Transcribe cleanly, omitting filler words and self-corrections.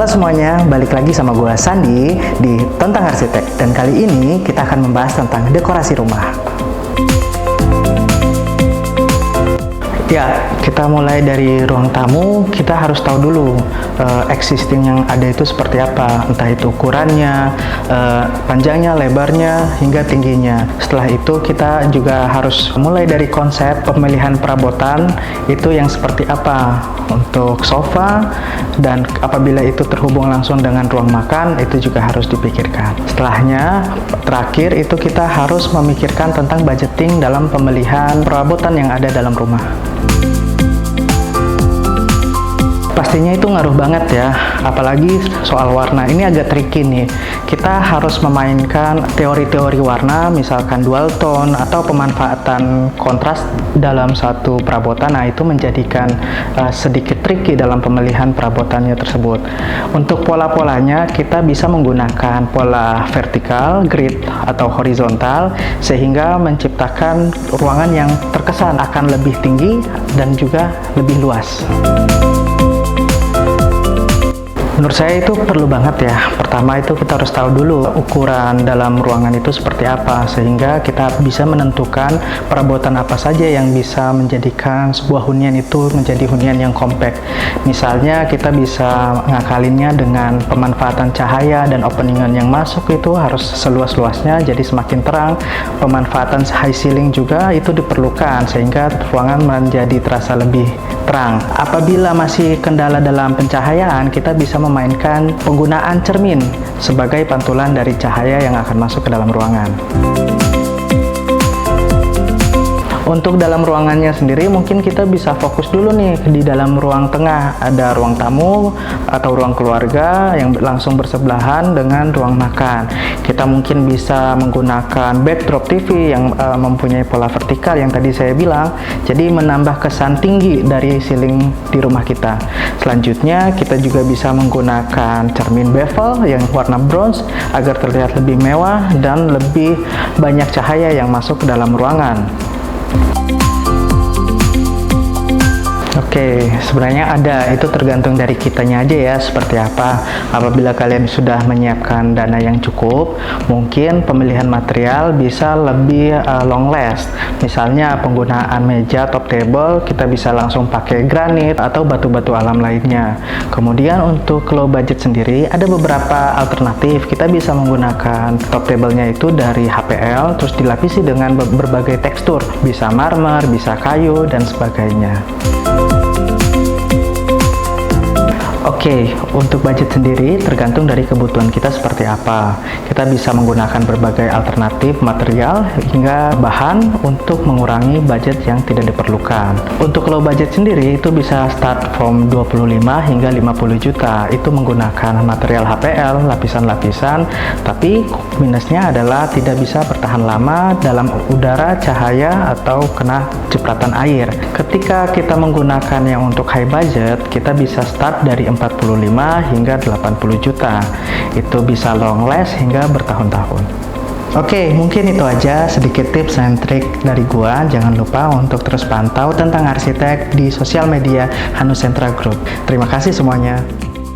semuanya, balik lagi sama gua Sandi di Tentang Arsitek. Dan kali ini kita akan membahas tentang dekorasi rumah. Ya, kita mulai dari ruang tamu. Kita harus tahu dulu existing yang ada itu seperti apa, entah itu ukurannya, panjangnya, lebarnya, hingga tingginya. Setelah itu kita juga harus mulai dari konsep pemilihan perabotan itu yang seperti apa untuk sofa, dan apabila itu terhubung langsung dengan ruang makan itu juga harus dipikirkan. Setelahnya, terakhir itu kita harus memikirkan tentang budgeting dalam pemilihan perabotan yang ada dalam rumah. Pastinya itu ngaruh banget ya, apalagi soal warna. Ini agak tricky nih. Kita harus memainkan teori-teori warna, misalkan dual tone atau pemanfaatan kontras dalam satu perabotan. Nah, itu menjadikan sedikit tricky dalam pemilihan perabotannya tersebut. Untuk pola-polanya, kita bisa menggunakan pola vertikal, grid, atau horizontal, sehingga menciptakan ruangan yang terkesan akan lebih tinggi dan juga lebih luas. Menurut saya itu perlu banget ya. Pertama itu kita harus tahu dulu ukuran dalam ruangan itu seperti apa, sehingga kita bisa menentukan perabotan apa saja yang bisa menjadikan sebuah hunian itu menjadi hunian yang compact. Misalnya kita bisa ngakalinnya dengan pemanfaatan cahaya dan openingan yang masuk itu harus seluas-luasnya, jadi semakin terang. Pemanfaatan high ceiling juga itu diperlukan sehingga ruangan menjadi terasa lebih terang. Apabila masih kendala dalam pencahayaan, kita bisa memainkan penggunaan cermin sebagai pantulan dari cahaya yang akan masuk ke dalam ruangan. Untuk dalam ruangannya sendiri mungkin kita bisa fokus dulu nih di dalam ruang tengah. Ada ruang tamu atau ruang keluarga yang langsung bersebelahan dengan ruang makan. Kita mungkin bisa menggunakan backdrop TV yang mempunyai pola vertikal yang tadi saya bilang. Jadi menambah kesan tinggi dari ceiling di rumah kita. Selanjutnya kita juga bisa menggunakan cermin bevel yang warna bronze agar terlihat lebih mewah dan lebih banyak cahaya yang masuk ke dalam ruangan. Oke, sebenarnya ada, itu tergantung dari kitanya aja ya, seperti apa. Apabila kalian sudah menyiapkan dana yang cukup, mungkin pemilihan material bisa lebih long last. Misalnya penggunaan meja top table, kita bisa langsung pakai granit atau batu-batu alam lainnya. Kemudian untuk low budget sendiri, ada beberapa alternatif. Kita bisa menggunakan top table-nya itu dari HPL, terus dilapisi dengan berbagai tekstur. Bisa marmer, bisa kayu, dan sebagainya. Oke, untuk budget sendiri tergantung dari kebutuhan kita seperti apa. Kita bisa menggunakan berbagai alternatif material hingga bahan untuk mengurangi budget yang tidak diperlukan. Untuk low budget sendiri itu bisa start from 25 hingga 50 juta. Itu menggunakan material HPL, lapisan-lapisan, tapi minusnya adalah tidak bisa bertahan lama dalam udara, cahaya, atau kena cipratan air. Ketika kita menggunakan yang untuk high budget, kita bisa start dari 45 hingga 80 juta. Itu bisa long last hingga bertahun-tahun. Oke, mungkin itu aja sedikit tips and trik dari gua. Jangan lupa untuk terus pantau Tentang Arsitek di sosial media Hanusentra Group. Terima kasih semuanya.